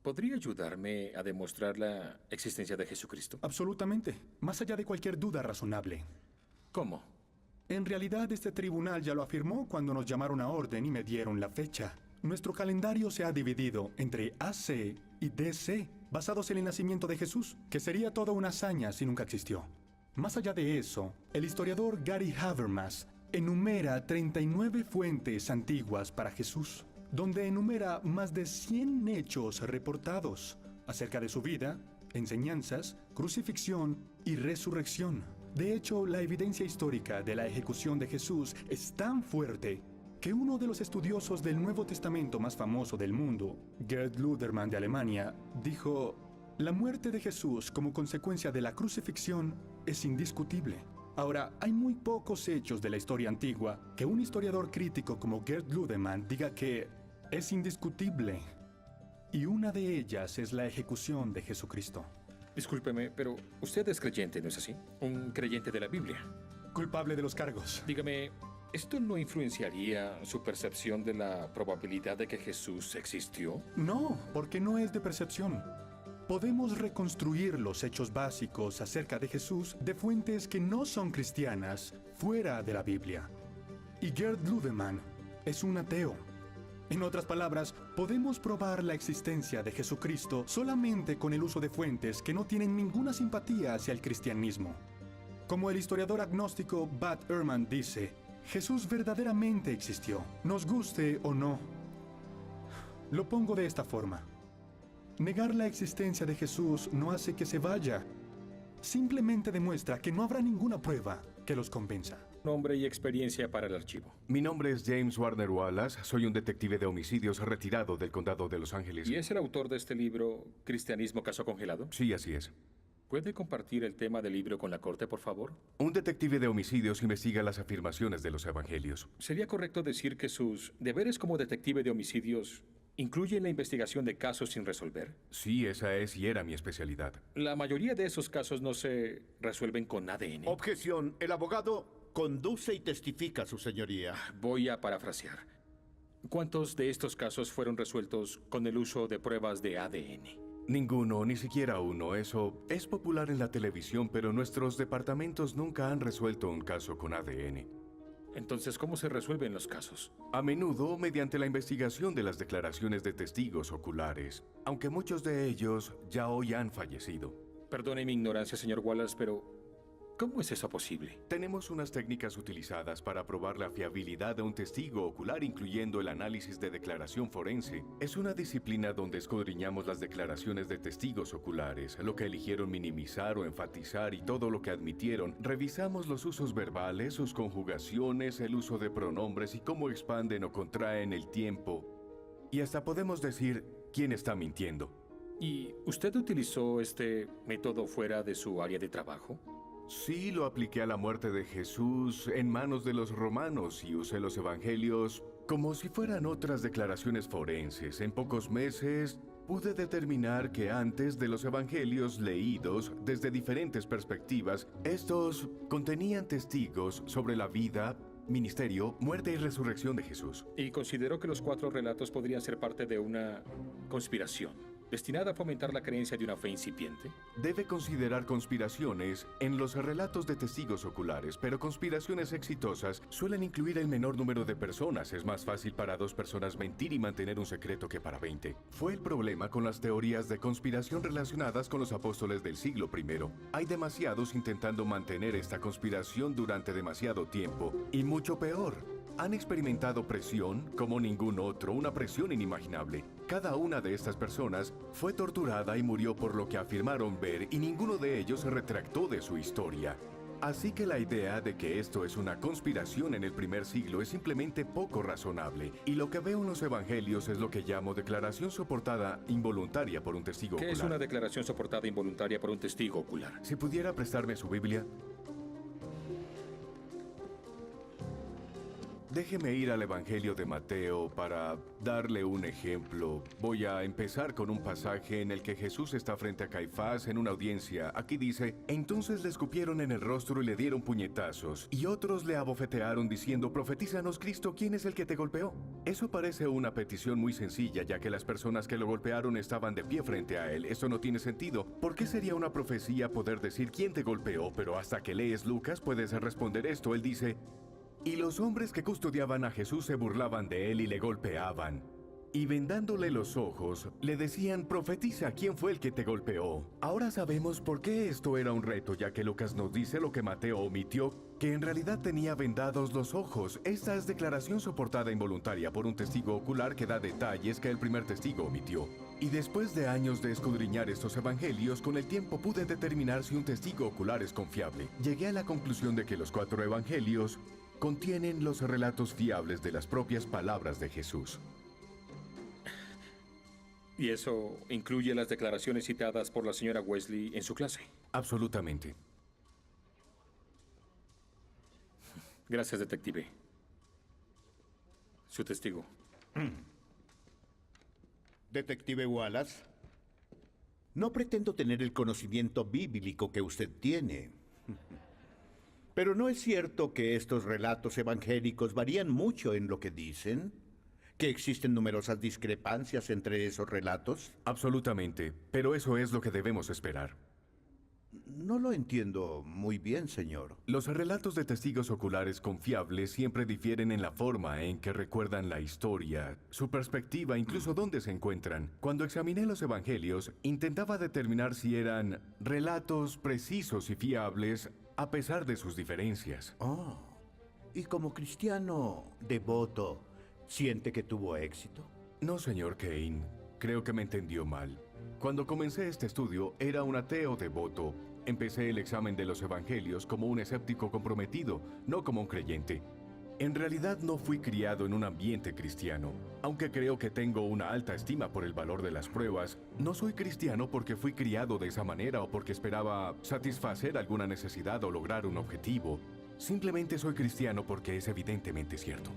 ¿Podría ayudarme a demostrar la existencia de Jesucristo? Absolutamente, más allá de cualquier duda razonable. ¿Cómo? En realidad, este tribunal ya lo afirmó cuando nos llamaron a orden y me dieron la fecha. Nuestro calendario se ha dividido entre AC y DC, basados en el nacimiento de Jesús, que sería toda una hazaña si nunca existió. Más allá de eso, el historiador Gary Habermas enumera 39 fuentes antiguas para Jesús, donde enumera más de 100 hechos reportados acerca de su vida, enseñanzas, crucifixión y resurrección. De hecho, la evidencia histórica de la ejecución de Jesús es tan fuerte que uno de los estudiosos del Nuevo Testamento más famoso del mundo, Gerd Ludermann de Alemania, dijo: la muerte de Jesús como consecuencia de la crucifixión es indiscutible. Ahora, hay muy pocos hechos de la historia antigua que un historiador crítico como Gerd Ludermann diga que es indiscutible. Y una de ellas es la ejecución de Jesucristo. Discúlpeme, pero usted es creyente, ¿no es así? Un creyente de la Biblia. Culpable de los cargos. Dígame, ¿esto no influenciaría su percepción de la probabilidad de que Jesús existió? No, porque no es de percepción. Podemos reconstruir los hechos básicos acerca de Jesús de fuentes que no son cristianas fuera de la Biblia. Y Gerd Ludemann es un ateo. En otras palabras, podemos probar la existencia de Jesucristo solamente con el uso de fuentes que no tienen ninguna simpatía hacia el cristianismo. Como el historiador agnóstico Bart Ehrman dice, Jesús verdaderamente existió, nos guste o no. Lo pongo de esta forma. Negar la existencia de Jesús no hace que se vaya. Simplemente demuestra que no habrá ninguna prueba que los convenza. Nombre y experiencia para el archivo. Mi nombre es James Warner Wallace. Soy un detective de homicidios retirado del condado de Los Ángeles. ¿Y es el autor de este libro, Cristianismo Caso Congelado? Sí, así es. ¿Puede compartir el tema del libro con la corte, por favor? Un detective de homicidios investiga las afirmaciones de los evangelios. ¿Sería correcto decir que sus deberes como detective de homicidios incluyen la investigación de casos sin resolver? Sí, esa es y era mi especialidad. La mayoría de esos casos no se resuelven con ADN. Objeción. El abogado conduce y testifica, su señoría. Voy a parafrasear. ¿Cuántos de estos casos fueron resueltos con el uso de pruebas de ADN? Ninguno, ni siquiera uno. Eso es popular en la televisión, pero nuestros departamentos nunca han resuelto un caso con ADN. Entonces, ¿cómo se resuelven los casos? A menudo mediante la investigación de las declaraciones de testigos oculares, aunque muchos de ellos ya hoy han fallecido. Perdone mi ignorancia, señor Wallace, pero ¿cómo es eso posible? Tenemos unas técnicas utilizadas para probar la fiabilidad de un testigo ocular, incluyendo el análisis de declaración forense. Es una disciplina donde escudriñamos las declaraciones de testigos oculares, lo que eligieron minimizar o enfatizar y todo lo que admitieron. Revisamos los usos verbales, sus conjugaciones, el uso de pronombres y cómo expanden o contraen el tiempo. Y hasta podemos decir quién está mintiendo. ¿Y usted utilizó este método fuera de su área de trabajo? Sí, lo apliqué a la muerte de Jesús en manos de los romanos y usé los evangelios como si fueran otras declaraciones forenses. En pocos meses pude determinar que antes de los evangelios leídos desde diferentes perspectivas, estos contenían testigos sobre la vida, ministerio, muerte y resurrección de Jesús. Y consideró que los 4 relatos podrían ser parte de una conspiración destinada a fomentar la creencia de una fe incipiente. Debe considerar conspiraciones en los relatos de testigos oculares, pero conspiraciones exitosas suelen incluir el menor número de personas. Es más fácil para 2 personas mentir y mantener un secreto que para 20. Fue el problema con las teorías de conspiración relacionadas con los apóstoles del siglo I. Hay demasiados intentando mantener esta conspiración durante demasiado tiempo. Y mucho peor, han experimentado presión como ningún otro, una presión inimaginable. Cada una de estas personas fue torturada y murió por lo que afirmaron ver, y ninguno de ellos se retractó de su historia. Así que la idea de que esto es una conspiración en el primer siglo es simplemente poco razonable. Y lo que veo en los evangelios es lo que llamo declaración soportada involuntaria por un testigo ocular. ¿Qué es una declaración soportada involuntaria por un testigo ocular? Si pudiera prestarme su Biblia. Déjeme ir al Evangelio de Mateo para darle un ejemplo. Voy a empezar con un pasaje en el que Jesús está frente a Caifás en una audiencia. Aquí dice, entonces le escupieron en el rostro y le dieron puñetazos, y otros le abofetearon diciendo, profetízanos Cristo, ¿quién es el que te golpeó? Eso parece una petición muy sencilla, ya que las personas que lo golpearon estaban de pie frente a él. Eso no tiene sentido. ¿Por qué sería una profecía poder decir quién te golpeó? Pero hasta que lees Lucas puedes responder esto. Él dice, y los hombres que custodiaban a Jesús se burlaban de él y le golpeaban. Y vendándole los ojos, le decían, profetiza, ¿quién fue el que te golpeó? Ahora sabemos por qué esto era un reto, ya que Lucas nos dice lo que Mateo omitió, que en realidad tenía vendados los ojos. Esta es declaración soportada involuntaria por un testigo ocular que da detalles que el primer testigo omitió. Y después de años de escudriñar estos evangelios, con el tiempo pude determinar si un testigo ocular es confiable. Llegué a la conclusión de que los 4 evangelios contienen los relatos fiables de las propias palabras de Jesús. ¿Y eso incluye las declaraciones citadas por la señora Wesley en su clase? Absolutamente. Gracias, detective. Su testigo. Detective Wallace, no pretendo tener el conocimiento bíblico que usted tiene. Pero ¿no es cierto que estos relatos evangélicos varían mucho en lo que dicen? ¿Que existen numerosas discrepancias entre esos relatos? Absolutamente, pero eso es lo que debemos esperar. No lo entiendo muy bien, señor. Los relatos de testigos oculares confiables siempre difieren en la forma en que recuerdan la historia, su perspectiva, incluso dónde se encuentran. Cuando examiné los evangelios, intentaba determinar si eran relatos precisos y fiables a pesar de sus diferencias. Oh, y como cristiano devoto, ¿siente que tuvo éxito? No, señor Kane. Creo que me entendió mal. Cuando comencé este estudio, era un ateo devoto. Empecé el examen de los evangelios como un escéptico comprometido, no como un creyente. En realidad no fui criado en un ambiente cristiano. Aunque creo que tengo una alta estima por el valor de las pruebas, no soy cristiano porque fui criado de esa manera o porque esperaba satisfacer alguna necesidad o lograr un objetivo. Simplemente soy cristiano porque es evidentemente cierto.